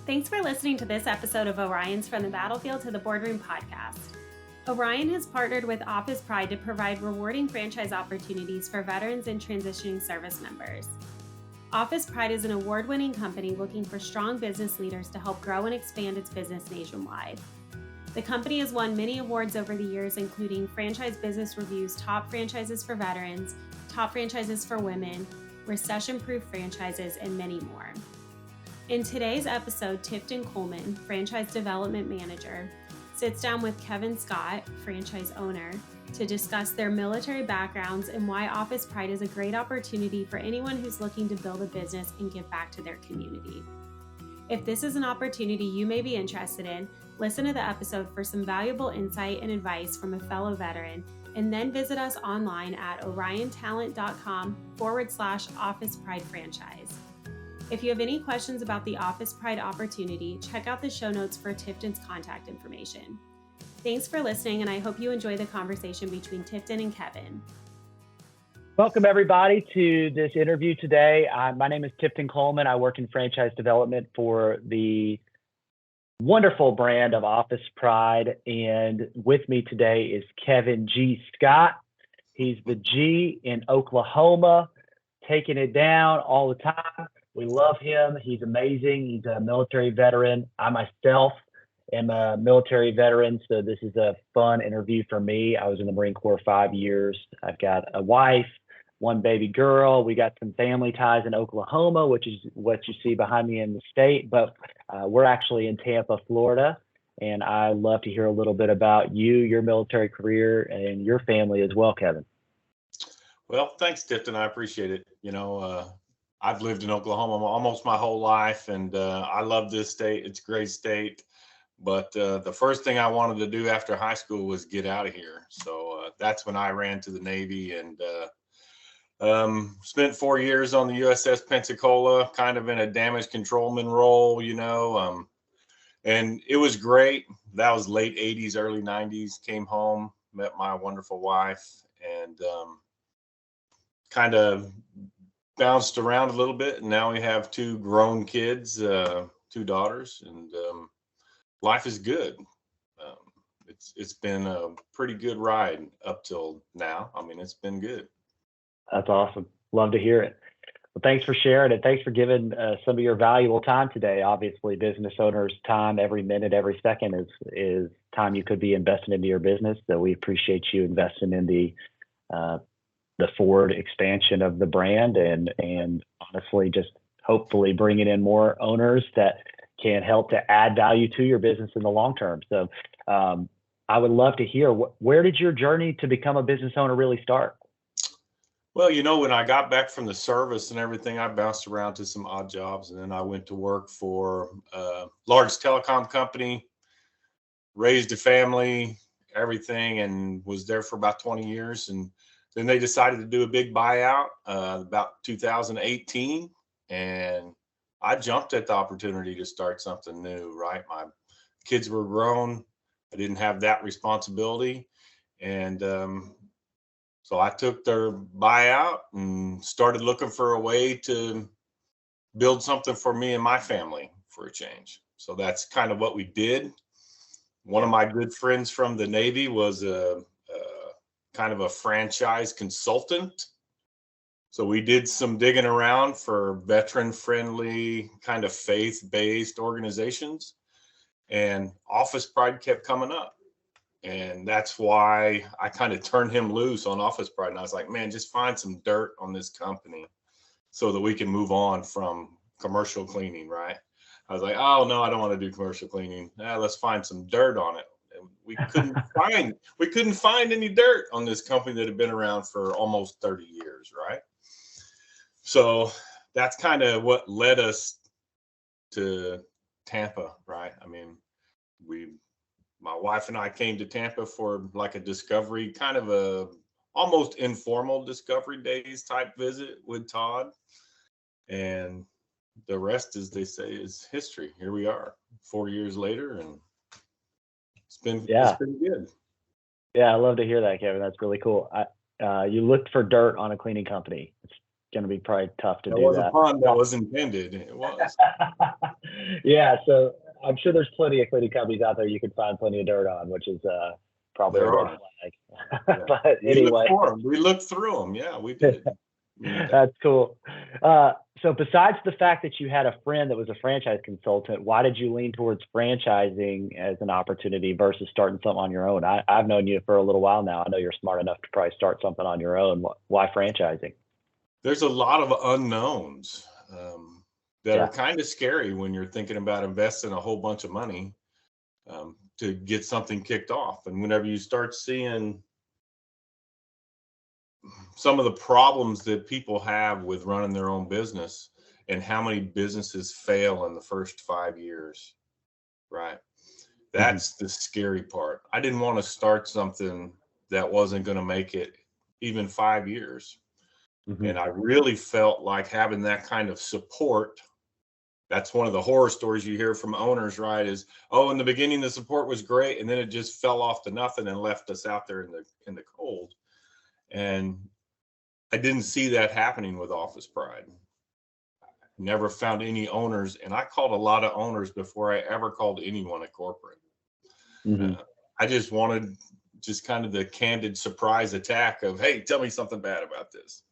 Thanks for listening to this episode of Orion's From the Battlefield to the Boardroom podcast. Orion has partnered with Office Pride to provide rewarding franchise opportunities for veterans and transitioning service members. Office Pride is an award-winning company looking for strong business leaders to help grow and expand its business nationwide. The company has won many awards over the years, including Franchise Business Review's Top Franchises for Veterans, Top Franchises for Women, Recession Proof Franchises, and many more. In today's episode, Tifton Coleman, Franchise Development Manager, sits down with Kevin Scott, franchise owner, to discuss their military backgrounds and why Office Pride is a great opportunity for anyone who's looking to build a business and give back to their community. If this is an opportunity you may be interested in, listen to the episode for some valuable insight and advice from a fellow veteran, and then visit us online at oriontalent.com/Office Pride Franchise. If you have any questions about the Office Pride opportunity, check out the show notes for Tifton's contact information. Thanks for listening, and I hope you enjoy the conversation between Tifton and Kevin. Welcome, everybody, to this interview today. My name is Tifton Coleman. I work in franchise development for the wonderful brand of Office Pride. And with me today is Kevin G. Scott. He's the G in Oklahoma, taking it down all the time. We love him. He's amazing. He's a military veteran. I myself am a military veteran, so this is a fun interview for me. I was in the Marine Corps 5 years. I've got a wife, one baby girl. We got some family ties in Oklahoma, which is what you see behind me in the state, but we're actually in Tampa, Florida, and I love to hear a little bit about you, your military career, and your family as well, Kevin. Well, thanks, Tifton. I appreciate it. I've lived in Oklahoma almost my whole life, and I love this state. It's a great state. But the first thing I wanted to do after high school was get out of here. So that's when I ran to the Navy and spent 4 years on the USS Pensacola, kind of in a damage controlman role, and it was great. That was late 80s, early 90s. Came home, met my wonderful wife, and kind of bounced around a little bit. And now we have 2 grown kids, 2 daughters, and life is good. It's been a pretty good ride up till now. I mean, it's been good. That's awesome. Love to hear it. Well, thanks for sharing it. Thanks for giving some of your valuable time today. Obviously, business owners' time, every minute, every second is time you could be investing into your business. So we appreciate you investing in the forward expansion of the brand and honestly, just hopefully bringing in more owners that can help to add value to your business in the long term. So I would love to hear, where did your journey to become a business owner really start? Well, when I got back from the service and everything, I bounced around to some odd jobs, and then I went to work for a large telecom company, raised a family, everything, and was there for about 20 years. And then they decided to do a big buyout about 2018, and I jumped at the opportunity to start something new, right? My kids were grown. I didn't have that responsibility. And so I took their buyout and started looking for a way to build something for me and my family for a change. So that's kind of what we did. One of my good friends from the Navy was a kind of a franchise consultant. So we did some digging around for veteran-friendly, kind of faith-based organizations, and Office Pride kept coming up. And that's why I kind of turned him loose on Office Pride. And I was like, man, just find some dirt on this company so that we can move on from commercial cleaning, right? I was like, oh, no, I don't want to do commercial cleaning. Let's find some dirt on it. We couldn't find any dirt on this company that had been around for almost 30 years, right? So that's kind of what led us to Tampa, right? I mean, my wife and I came to Tampa for like a discovery, kind of a almost informal discovery days type visit with Todd. And the rest, as they say, is history. Here we are 4 years later, and it's been good. Yeah, I love to hear that, Kevin. That's really cool. You looked for dirt on a cleaning company. It's going to be probably tough to do that. That was a pun that was intended. It was. Yeah, so I'm sure there's plenty of cleaning companies out there you can find plenty of dirt on, which is probably a good flag. There are. Yeah. But We looked anyway, for them. We looked through them. Yeah, we did. that's cool. So besides the fact that you had a friend that was a franchise consultant, why did you lean towards franchising as an opportunity versus starting something on your own? I've known you for a little while now. I know you're smart enough to probably start something on your own. Why franchising? There's a lot of unknowns that Yeah. are kind of scary when you're thinking about investing a whole bunch of money to get something kicked off. And whenever you start seeing some of the problems that people have with running their own business and how many businesses fail in the first 5 years, right? That's the scary part. I didn't want to start something that wasn't going to make it even 5 years. And I really felt like having that kind of support. That's one of the horror stories you hear from owners, right? Is, oh, in the beginning the support was great, and then it just fell off to nothing and left us out there in the cold. And I didn't see that happening with Office Pride. Never found any owners, and I called a lot of owners before I ever called anyone at corporate. I just wanted just kind of the candid surprise attack of, hey, tell me something bad about this.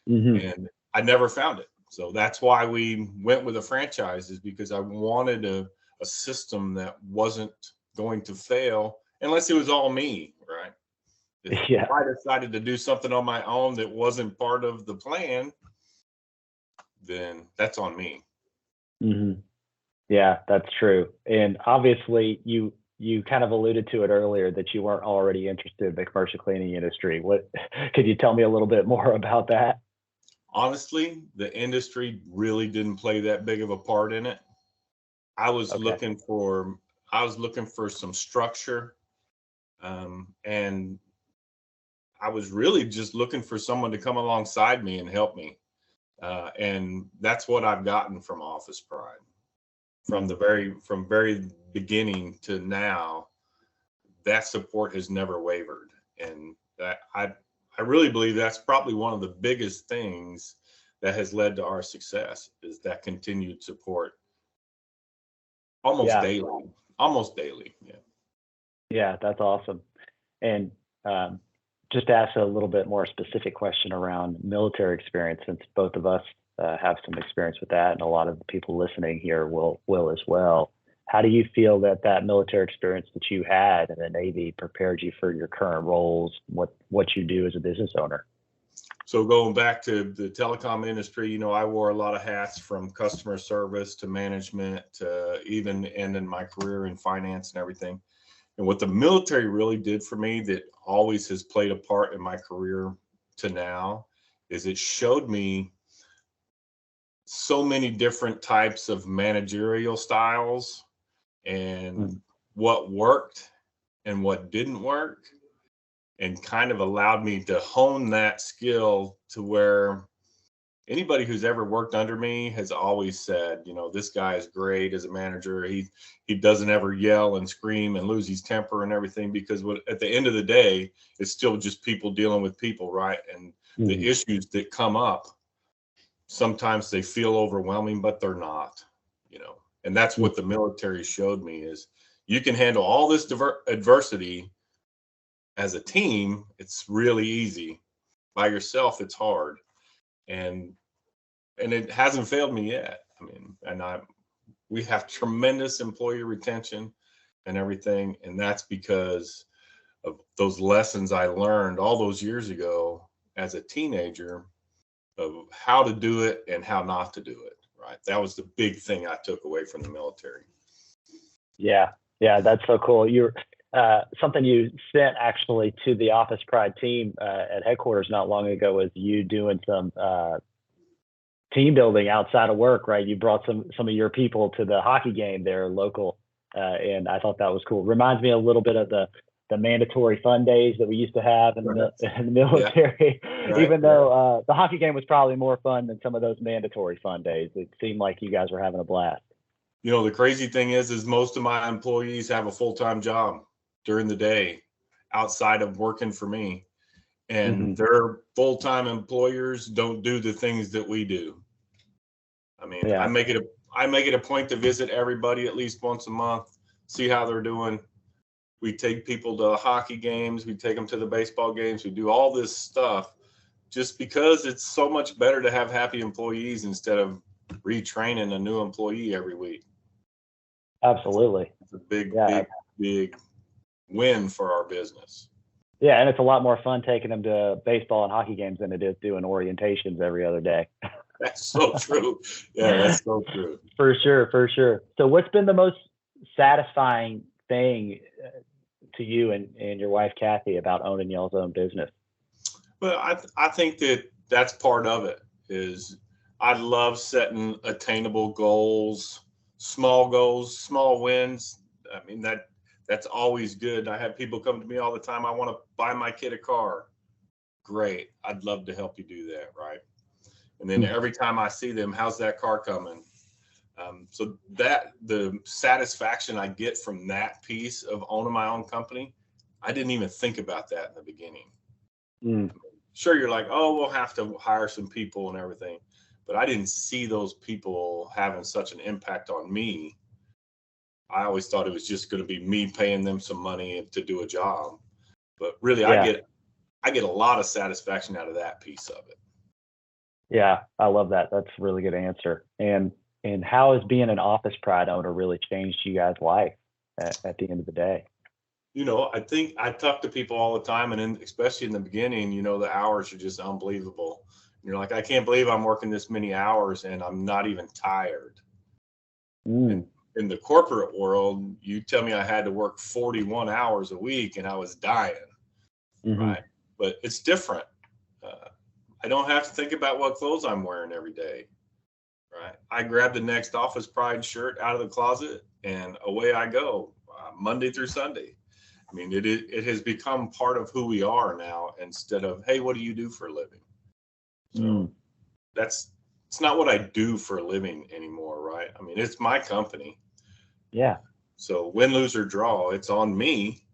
And I never found it. So that's why we went with a franchise, is because I wanted a system that wasn't going to fail unless it was all me, right? If I decided to do something on my own that wasn't part of the plan, then that's on me. Yeah, that's true. And obviously you kind of alluded to it earlier that you weren't already interested in the commercial cleaning industry. Could you tell me a little bit more about that? Honestly, the industry really didn't play that big of a part in it. I was looking for some structure, and I was really just looking for someone to come alongside me and help me. And that's what I've gotten from Office Pride. From very beginning to now, that support has never wavered. And that I really believe that's probably one of the biggest things that has led to our success, is that continued support almost daily. Yeah, that's awesome. And just to ask a little bit more specific question around military experience, since both of us have some experience with that, and a lot of the people listening here will as well. How do you feel that military experience that you had in the Navy prepared you for your current roles, what you do as a business owner? So going back to the telecom industry, I wore a lot of hats, from customer service to management to even ending my career in finance and everything. And what the military really did for me, that always has played a part in my career to now, is it showed me so many different types of managerial styles and what worked and what didn't work, and kind of allowed me to hone that skill to where anybody who's ever worked under me has always said, this guy is great as a manager. He doesn't ever yell and scream and lose his temper and everything, because at the end of the day, it's still just people dealing with people, right? And the issues that come up, sometimes they feel overwhelming, but they're not, and that's what the military showed me, is you can handle all this adversity as a team. It's really easy. By yourself, it's hard. And it hasn't failed me yet. I mean, we have tremendous employee retention and everything. And that's because of those lessons I learned all those years ago as a teenager, of how to do it and how not to do it. Right. That was the big thing I took away from the military. Yeah, that's so cool. You're something you sent actually to the Office Pride team at headquarters not long ago, was you doing some team building outside of work, right? You brought some of your people to the hockey game there local, and I thought that was cool. Reminds me a little bit of the mandatory fun days that we used to have in the military. Even though the hockey game was probably more fun than some of those mandatory fun days. It seemed like you guys were having a blast. The crazy thing is most of my employees have a full-time job during the day outside of working for me, and their full-time employers don't do the things that we do. I mean, I make it I make it a point to visit everybody at least once a month, see how they're doing. We take people to hockey games. We take them to the baseball games. We do all this stuff just because it's so much better to have happy employees instead of retraining a new employee every week. Absolutely. It's a big win for our business. Yeah, and it's a lot more fun taking them to baseball and hockey games than it is doing orientations every other day. That's so true. Yeah, that's so true. For sure. So what's been the most satisfying thing to you and your wife, Kathy, about owning y'all's own business? Well, I think that's part of it. Is I love setting attainable goals, small wins. I mean, that's always good. I have people come to me all the time. I want to buy my kid a car. Great. I'd love to help you do that. Right. And then every time I see them, how's that car coming? So that the satisfaction I get from that piece of owning my own company, I didn't even think about that in the beginning. Sure, you're like, oh, we'll have to hire some people and everything, but I didn't see those people having such an impact on me. I always thought it was just going to be me paying them some money to do a job, but really, I get a lot of satisfaction out of that piece of it. Yeah, I love that. That's a really good answer. And how has being an Office Pride owner really changed you guys' life at the end of the day? I think I talk to people all the time, and especially in the beginning, the hours are just unbelievable. You're like, I can't believe I'm working this many hours and I'm not even tired. In the corporate world, you tell me I had to work 41 hours a week and I was dying, right? But it's different. I don't have to think about what clothes I'm wearing every day, right? I grab the next Office Pride shirt out of the closet and away I go, Monday through Sunday. I mean, it has become part of who we are now instead of, hey, what do you do for a living? So it's not what I do for a living anymore, right? I mean, it's my company. Yeah. So win, lose, or draw, it's on me.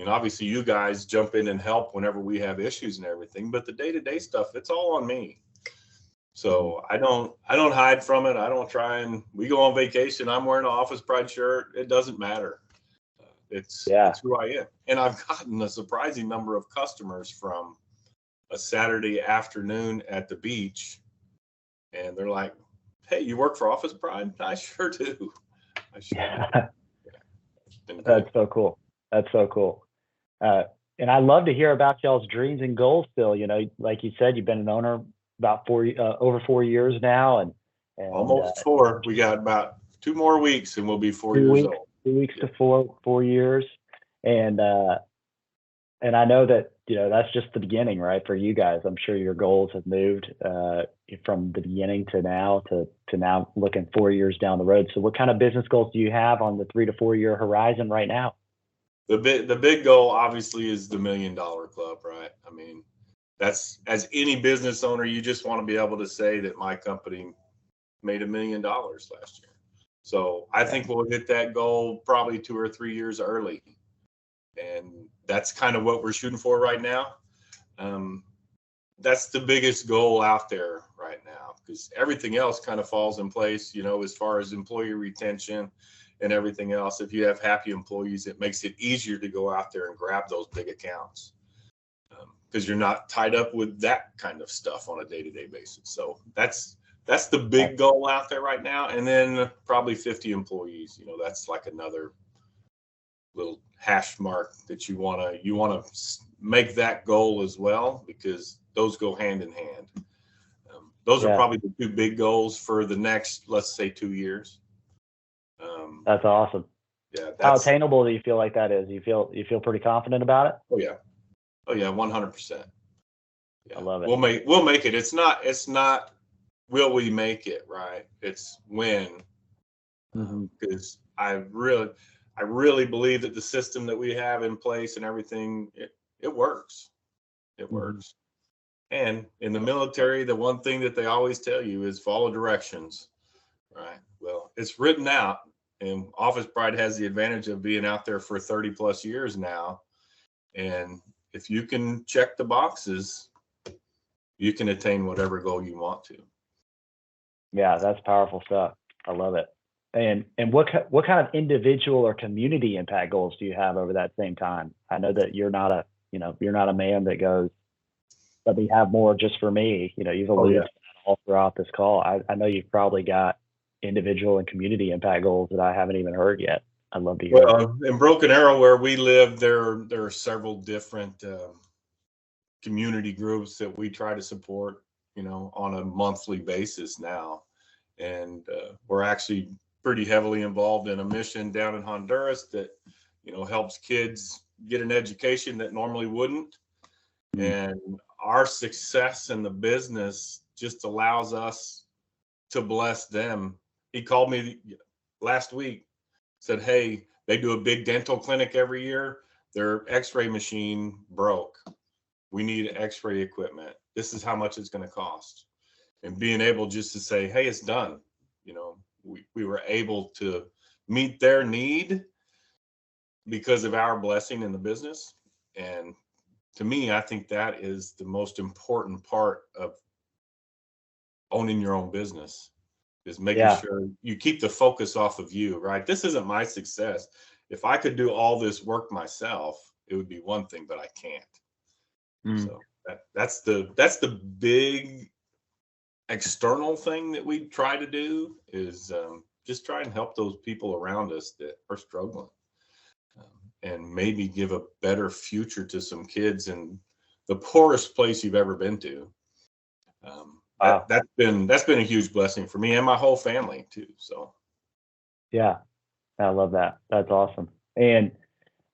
Obviously you guys jump in and help whenever we have issues and everything, but the day-to-day stuff, it's all on me. So I don't hide from it. I don't try we go on vacation. I'm wearing an Office Pride shirt. It doesn't matter. It's who I am. And I've gotten a surprising number of customers from a Saturday afternoon at the beach. And they're like, hey, you work for Office Pride? I sure do. That's so cool. And I love to hear about y'all's dreams and goals still. Like you said, you've been an owner about over 4 years now. And almost 4. We got about 2 more weeks and we'll be 4 years old. 2 weeks to 4 years. And I know that, that's just the beginning, right? For you guys, I'm sure your goals have moved from the beginning to now looking 4 years down the road. So what kind of business goals do you have on the 3 to 4 year horizon right now? The big goal obviously is the $1 Million Club, right? I mean, that's, as any business owner, you just want to be able to say that my company made $1 million last year. So I think we'll hit that goal probably 2 or 3 years early. And that's kind of what we're shooting for right now. That's the biggest goal out there right now, because everything else kind of falls in place, as far as employee retention and everything else. If you have happy employees, it makes it easier to go out there and grab those big accounts, because you're not tied up with that kind of stuff on a day-to-day basis. So that's the big goal out there right now. And then probably 50 employees, that's like another little hash mark that you want to make that goal as well, because those go hand in hand. Those are probably the 2 big goals for the next, let's say, 2 years. That's awesome. Yeah. How attainable do you feel like that is? You feel pretty confident about it? Oh yeah. 100%. Yeah. I love it. We'll make it. It's not will we make it, right? It's when. Because I really believe that the system that we have in place and everything, it works. It works. And in the military, the one thing that they always tell you is follow directions, right? Well, it's written out, and Office Pride has the advantage of being out there for 30 plus years now. And if you can check the boxes, you can attain whatever goal you want to. Yeah, that's powerful stuff. I love it. And what kind of individual or community impact goals do you have over that same time? I know that you're not a man that goes, let me have more just for me. You've alluded to that all throughout this call. I know you've probably got individual and community impact goals that I haven't even heard yet. I'd love to hear. Well, in Broken Arrow, where we live, there are several different community groups that we try to support, on a monthly basis now. And we're actually pretty heavily involved in a mission down in Honduras that, helps kids get an education that normally wouldn't. And our success in the business just allows us to bless them. He called me last week, said, hey, they do a big dental clinic every year. Their x-ray machine broke. We need x-ray equipment. This is how much it's going to cost. And being able just to say, hey, it's done. We were able to meet their need because of our blessing in the business. And to me, I think that is the most important part of owning your own business, is making sure you keep the focus off of you, right? This isn't my success. If I could do all this work myself, it would be one thing, but I can't. So that's the big external thing that we try to do, is just try and help those people around us that are struggling, and maybe give a better future to some kids in the poorest place you've ever been to. That's been a huge blessing for me and my whole family too. So yeah, I love that. That's awesome. And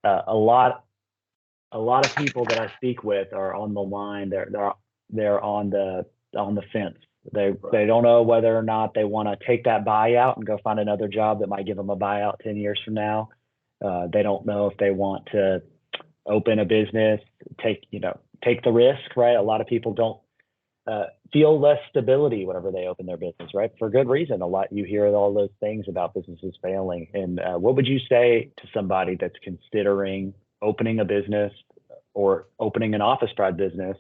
a lot of people that I speak with are on the line. They're on the fence. They don't know whether or not they want to take that buyout and go find another job that might give them a buyout 10 years from now. They don't know if they want to open a business, take the risk, right? A lot of people don't feel less stability whenever they open their business, right? For good reason. You hear all those things about businesses failing. And what would you say to somebody that's considering opening a business or opening an Office Pride business,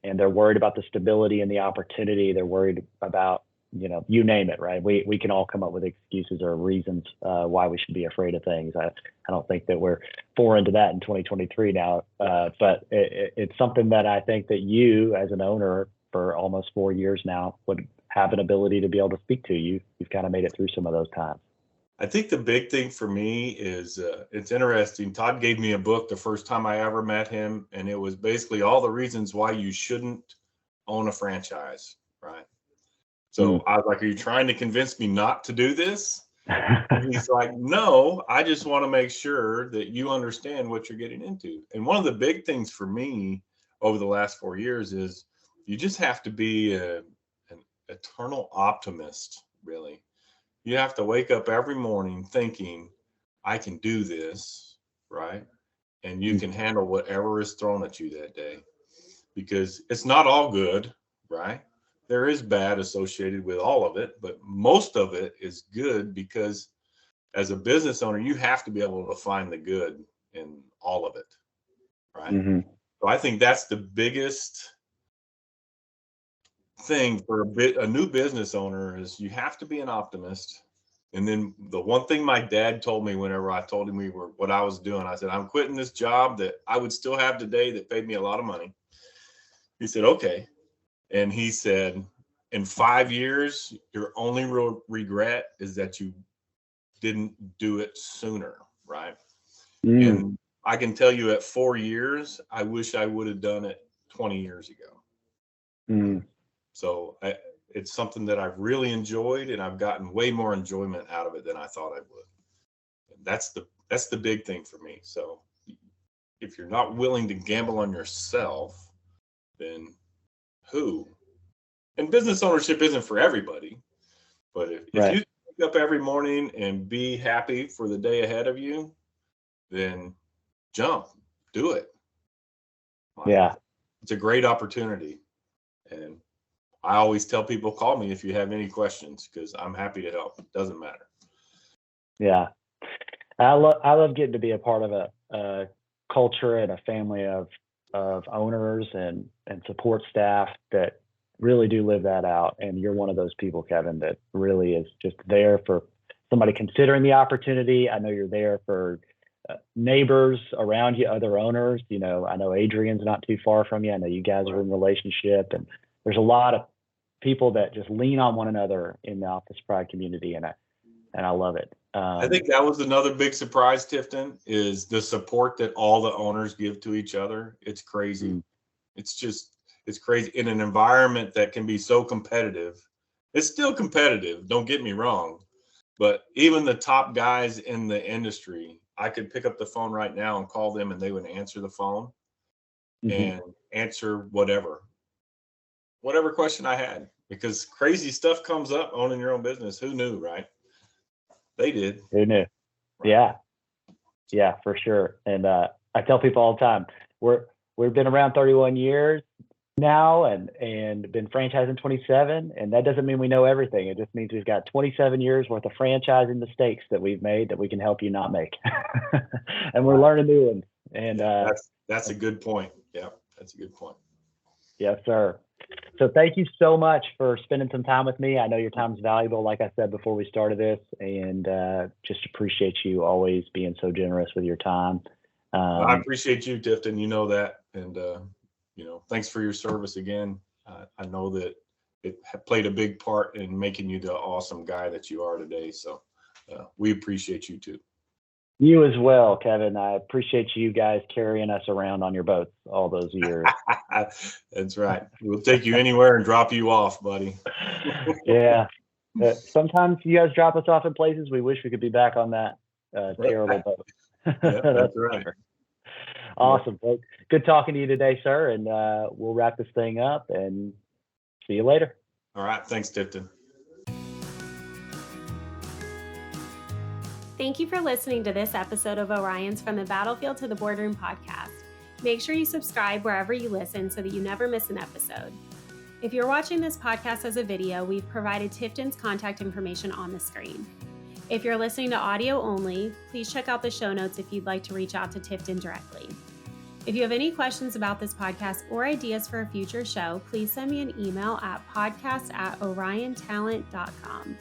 and they're worried about the stability and the opportunity? They're worried about, you name it, right? We can all come up with excuses or reasons why we should be afraid of things. I don't think that we're foreign to that in 2023 now, but it's something that I think that you, as an owner for almost 4 years now, would have an ability to be able to speak to. You've kind of made it through some of those times. I think the big thing for me is it's interesting. Todd gave me a book the first time I ever met him, and it was basically all the reasons why you shouldn't own a franchise, right? So I was like, are you trying to convince me not to do this? And he's like, no, I just want to make sure that you understand what you're getting into. And one of the big things for me over the last 4 years is you just have to be an eternal optimist, really. You have to wake up every morning thinking, I can do this, right? And you can handle whatever is thrown at you that day, because it's not all good, right? There is bad associated with all of it, but most of it is good, because as a business owner, you have to be able to find the good in all of it, right? So I think that's the biggest thing for a new business owner, is you have to be an optimist. And then the one thing my dad told me whenever I told him what I was doing, I said, I'm quitting this job that I would still have today that paid me a lot of money. He said, okay. And he said, in 5 years, your only real regret is that you didn't do it sooner, right? And I can tell you, at 4 years, I wish I would have done it 20 years ago. So it's something that I've really enjoyed, and I've gotten way more enjoyment out of it than I thought I would. And that's the big thing for me. So if you're not willing to gamble on yourself, then who? And business ownership isn't for everybody, but if you wake up every morning and be happy for the day ahead of you, then jump, do it. Yeah. It's a great opportunity. And I always tell people, call me if you have any questions, because I'm happy to help. It doesn't matter. Yeah. I love getting to be a part of a culture and a family of owners and support staff that really do live that out. And you're one of those people, Kevin, that really is just there for somebody considering the opportunity. I know you're there for neighbors around you, other owners. You know, I know Adrian's not too far from you. I know you guys are in relationship, and there's a lot of people that just lean on one another in the Office Pride community, and I love it. I think that was another big surprise, Tifton, is the support that all the owners give to each other. It's crazy. It's crazy in an environment that can be so competitive. It's still competitive, don't get me wrong, but even the top guys in the industry, I could pick up the phone right now and call them and they would answer the phone and answer whatever question I had, because crazy stuff comes up owning your own business. Who knew, right? They did. Who knew? Right. Yeah, for sure. And I tell people all the time, we've been around 31 years now and been franchising 27, and that doesn't mean we know everything. It just means we've got 27 years worth of franchising mistakes that we've made that we can help you not make. And we're learning new ones. And that's a good point. Yeah, that's a good point. Yes, sir. So thank you so much for spending some time with me. I know your time is valuable, like I said before we started this, and just appreciate you always being so generous with your time. I appreciate you, Tifton. You know that. And, thanks for your service again. I know that it played a big part in making you the awesome guy that you are today. So we appreciate you too. You as well, Kevin. I appreciate you guys carrying us around on your boats all those years. That's right. We'll take you anywhere and drop you off, buddy. Yeah. Sometimes you guys drop us off in places we wish we could be back on that terrible boat. That's right. Sure. Awesome. Well, good talking to you today, sir. And we'll wrap this thing up and see you later. All right. Thanks, Tifton. Thank you for listening to this episode of Orion's From the Battlefield to the Boardroom podcast. Make sure you subscribe wherever you listen so that you never miss an episode. If you're watching this podcast as a video, we've provided Tifton's contact information on the screen. If you're listening to audio only, please check out the show notes if you'd like to reach out to Tifton directly. If you have any questions about this podcast or ideas for a future show, please send me an email at podcast@oriontalent.com.